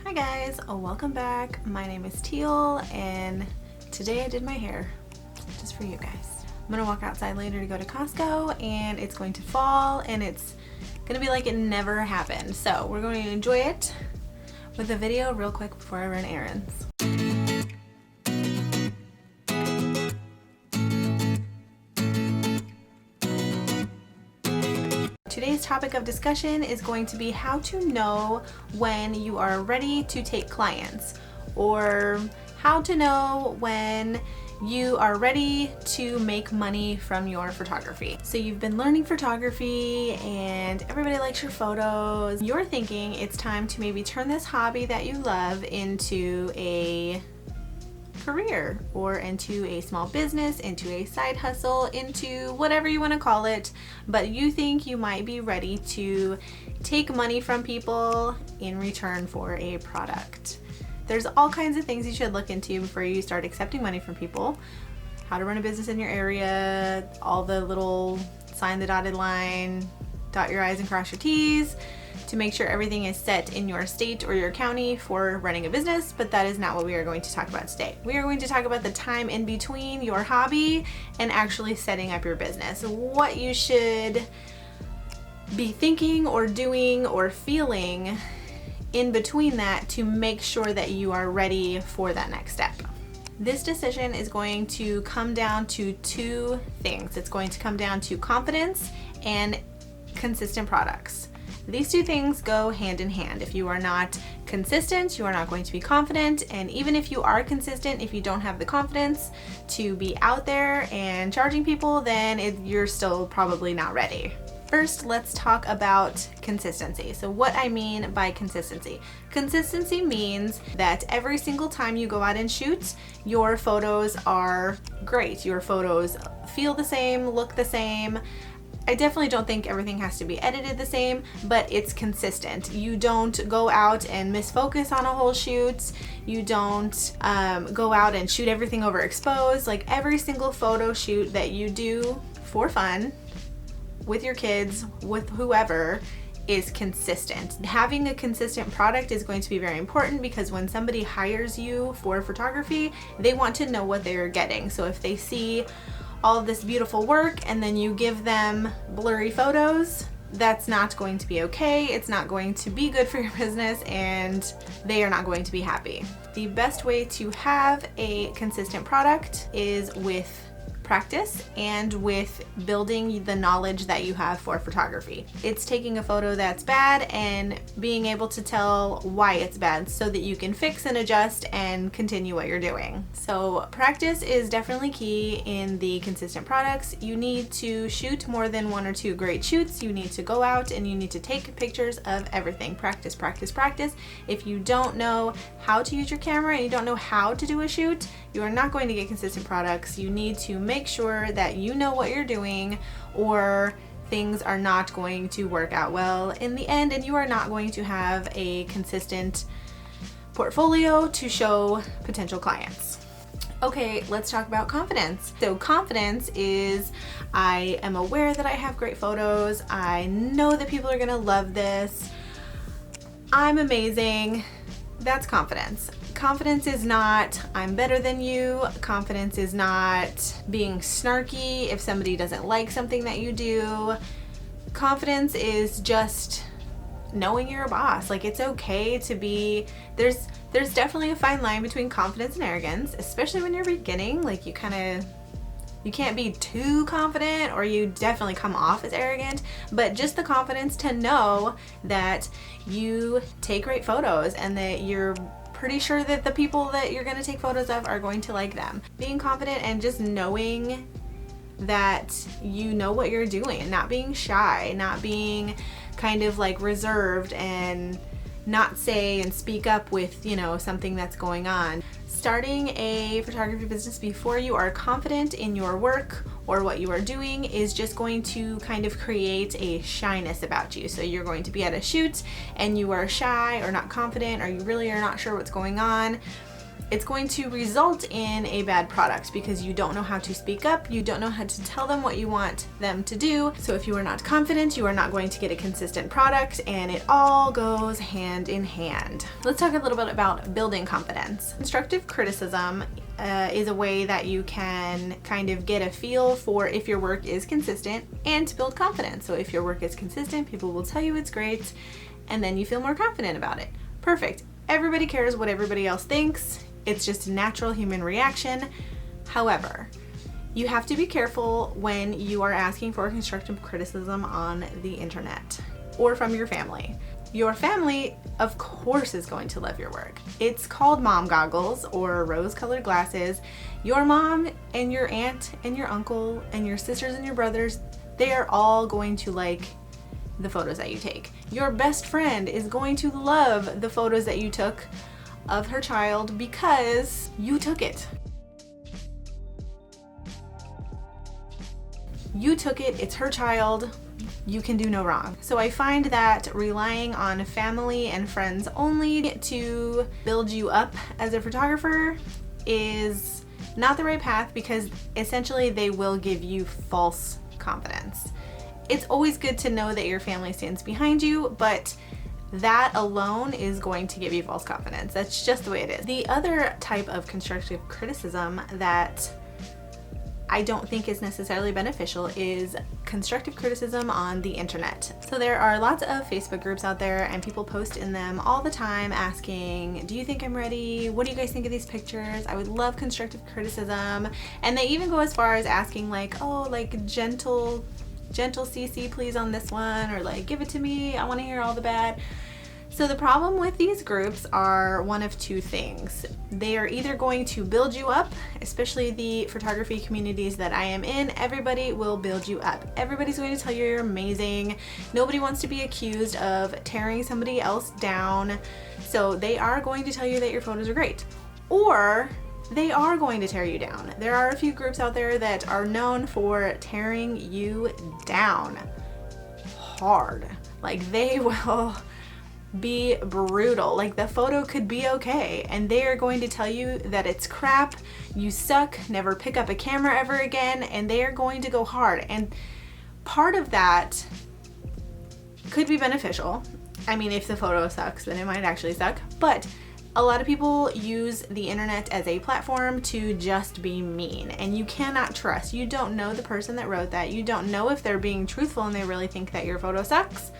Hi guys, welcome back. My name is Teal and today I did my hair just for you guys. I'm gonna walk outside later to go to Costco and it's going to fall and it's gonna be like it never happened. So we're going to enjoy it with a video real quick before I run errands. Today's topic of discussion is going to be how to know when you are ready to take clients, or how to know when you are ready to make money from your photography. So you've been learning photography and everybody likes your photos. You're thinking it's time to maybe turn this hobby that you love into a career or into a small business, into a side hustle, into whatever you want to call it, but you think you might be ready to take money from people in return for a product. There's all kinds of things you should look into before you start accepting money from people. How to run a business in your area, all the little sign the dotted line, dot your I's and cross your T's, to make sure everything is set in your state or your county for running a business, but that is not what we are going to talk about today. We are going to talk about the time in between your hobby and actually setting up your business. What you should be thinking or doing or feeling in between that to make sure that you are ready for that next step. This decision is going to come down to two things. It's going to come down to confidence and consistent products. These two things go hand in hand. If you are not consistent, you are not going to be confident. And even if you are consistent, if you don't have the confidence to be out there and charging people, then you're still probably not ready. First, let's talk about consistency. So what I mean by consistency. Consistency means that every single time you go out and shoot, your photos are great. Your photos feel the same, look the same. I definitely don't think everything has to be edited the same, but it's consistent. You don't go out and misfocus on a whole shoot. You don't go out and shoot everything overexposed. Like every single photo shoot that you do for fun, with your kids, with whoever, is consistent. Having a consistent product is going to be very important because when somebody hires you for photography, they want to know what they're getting. So if they see all of this beautiful work and then you give them blurry photos, that's not going to be okay. It's not going to be good for your business and they are not going to be happy. The best way to have a consistent product is with practice and with building the knowledge that you have for photography. It's taking a photo that's bad and being able to tell why it's bad so that you can fix and adjust and continue what you're doing. So practice is definitely key in the consistent products. You need to shoot more than one or two great shoots. You need to go out and you need to take pictures of everything. Practice, practice, practice. If you don't know how to use your camera and you don't know how to do a shoot, you are not going to get consistent products. You need to make sure that you know what you're doing, or things are not going to work out well in the end and you are not going to have a consistent portfolio to show potential clients. Okay, let's talk about confidence. So confidence is, I am aware that I have great photos. I know that people are gonna love this. I'm amazing. That's confidence. Confidence is not, I'm better than you. Confidence is not being snarky if somebody doesn't like something that you do. Confidence is just knowing you're a boss. Like, it's okay to be, there's definitely a fine line between confidence and arrogance, especially when you're beginning. Like, you can't be too confident or you definitely come off as arrogant, but just the confidence to know that you take great photos and that you're pretty sure that the people that you're going to take photos of are going to like them. Being confident and just knowing that you know what you're doing and not being shy, not being kind of like reserved and not say and speak up with, something that's going on. Starting a photography business before you are confident in your work or what you are doing is just going to kind of create a shyness about you. So you're going to be at a shoot and you are shy or not confident or you really are not sure what's going on. it's going to result in a bad product because you don't know how to speak up, you don't know how to tell them what you want them to do. So if you are not confident, you are not going to get a consistent product, and it all goes hand in hand. Let's talk a little bit about building confidence. Constructive criticism is a way that you can kind of get a feel for if your work is consistent and to build confidence. So if your work is consistent, people will tell you it's great, and then you feel more confident about it. Perfect. Everybody cares what everybody else thinks. It's just a natural human reaction. However, you have to be careful when you are asking for constructive criticism on the internet or from your family. Your family, of course, is going to love your work. It's called mom goggles or rose-colored glasses. Your mom and your aunt and your uncle and your sisters and your brothers, they are all going to like the photos that you take. Your best friend is going to love the photos that you took of her child because you took it. You took it, it's her child, you can do no wrong. So I find that relying on family and friends only to build you up as a photographer is not the right path, because essentially they will give you false confidence. It's always good to know that your family stands behind you, but that alone is going to give you false confidence. That's just the way it is. The other type of constructive criticism that I don't think is necessarily beneficial is constructive criticism on the internet. So there are lots of Facebook groups out there, and people post in them all the time asking, do you think I'm ready? What do you guys think of these pictures? I would love constructive criticism. And they even go as far as asking like, oh, like gentle CC please on this one, or like give it to me, I want to hear all the bad. So the problem with these groups are one of two things. They are either going to build you up, especially the photography communities that I am in. Everybody will build you up. Everybody's going to tell you you're amazing. Nobody wants to be accused of tearing somebody else down. So they are going to tell you that your photos are great. Or they are going to tear you down. There are a few groups out there that are known for tearing you down hard. Like they will be brutal. Like the photo could be okay, and they are going to tell you that it's crap, you suck, never pick up a camera ever again, and they are going to go hard. And part of that could be beneficial. I mean, if the photo sucks, then it might actually suck, but a lot of people use the internet as a platform to just be mean, and you cannot trust. You don't know the person that wrote that. You don't know if they're being truthful and they really think that your photo sucks,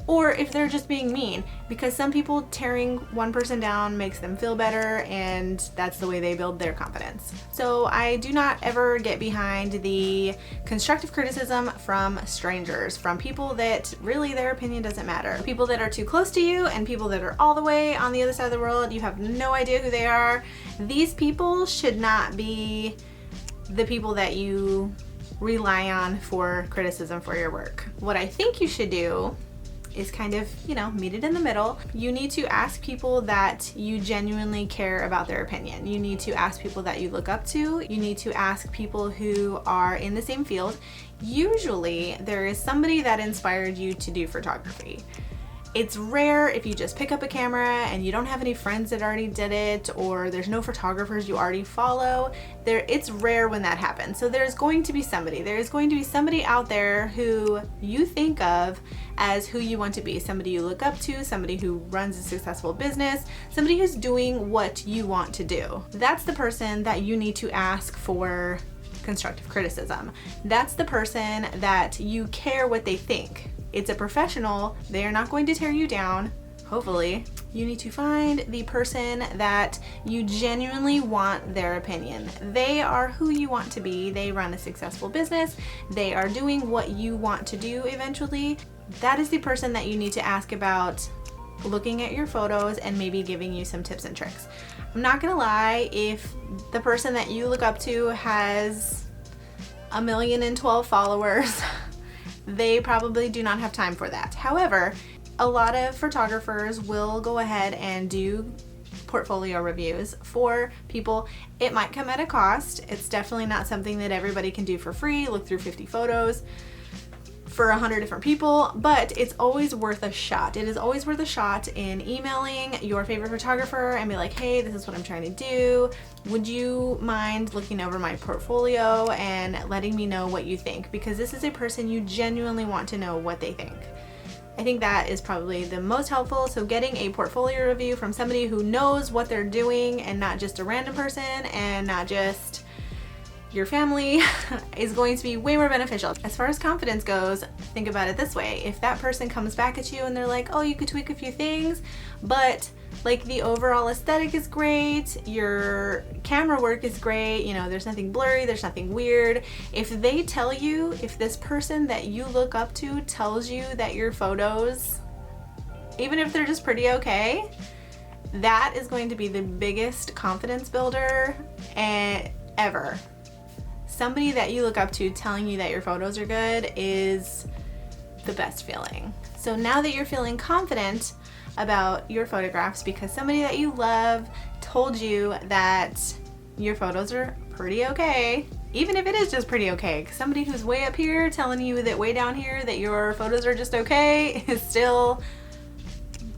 or if they're just being mean, because some people tearing one person down makes them feel better, and that's the way they build their confidence. So I do not ever get behind the constructive criticism from strangers, from people that really their opinion doesn't matter. People that are too close to you and people that are all the way on the other side of the world, you have no idea who they are. These people should not be the people that you rely on for criticism for your work. What I think you should do is kind of, meet it in the middle. You need to ask people that you genuinely care about their opinion. You need to ask people that you look up to. You need to ask people who are in the same field. Usually there is somebody that inspired you to do photography. It's rare if you just pick up a camera and you don't have any friends that already did it, or there's no photographers you already follow. It's rare when that happens. So there's going to be somebody. There's going to be somebody out there who you think of as who you want to be, somebody you look up to, somebody who runs a successful business, somebody who's doing what you want to do. That's the person that you need to ask for constructive criticism. That's the person that you care what they think. It's a professional. They are not going to tear you down, hopefully. You need to find the person that you genuinely want their opinion. They are who you want to be. They run a successful business. They are doing what you want to do eventually. That is the person that you need to ask about looking at your photos and maybe giving you some tips and tricks. I'm not gonna lie, if the person that you look up to has 1,012,000 followers, they probably do not have time for that. However, a lot of photographers will go ahead and do portfolio reviews for people. It might come at a cost. It's definitely not something that everybody can do for free. Look through 50 photos for 100 different people, but it's always worth a shot. It is always worth a shot in emailing your favorite photographer and be like, hey, this is what I'm trying to do. Would you mind looking over my portfolio and letting me know what you think? Because this is a person you genuinely want to know what they think. I think that is probably the most helpful. So getting a portfolio review from somebody who knows what they're doing and not just a random person and not just your family is going to be way more beneficial. As far as confidence goes, think about it this way. If that person comes back at you and they're like, oh, you could tweak a few things, but like the overall aesthetic is great, your camera work is great, you know, there's nothing blurry, there's nothing weird. If they tell you, if this person that you look up to tells you that your photos, even if they're just pretty okay, that is going to be the biggest confidence builder ever. Somebody that you look up to telling you that your photos are good is the best feeling. So now that you're feeling confident about your photographs because somebody that you love told you that your photos are pretty okay, even if it is just pretty okay, somebody who's way up here telling you that way down here that your photos are just okay is still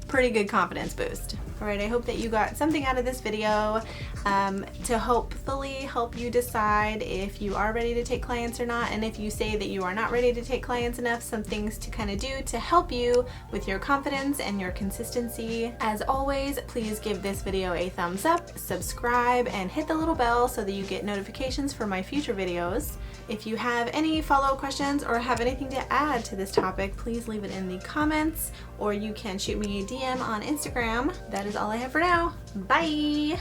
pretty good confidence boost. Alright, I hope that you got something out of this video to hopefully help you decide if you are ready to take clients or not, and if you say that you are not ready to take clients enough, some things to kind of do to help you with your confidence and your consistency. As always, please give this video a thumbs up, subscribe, and hit the little bell so that you get notifications for my future videos. If you have any follow-up questions or have anything to add to this topic, please leave it in the comments, or you can shoot me a DM on Instagram. That is all I have for now. Bye!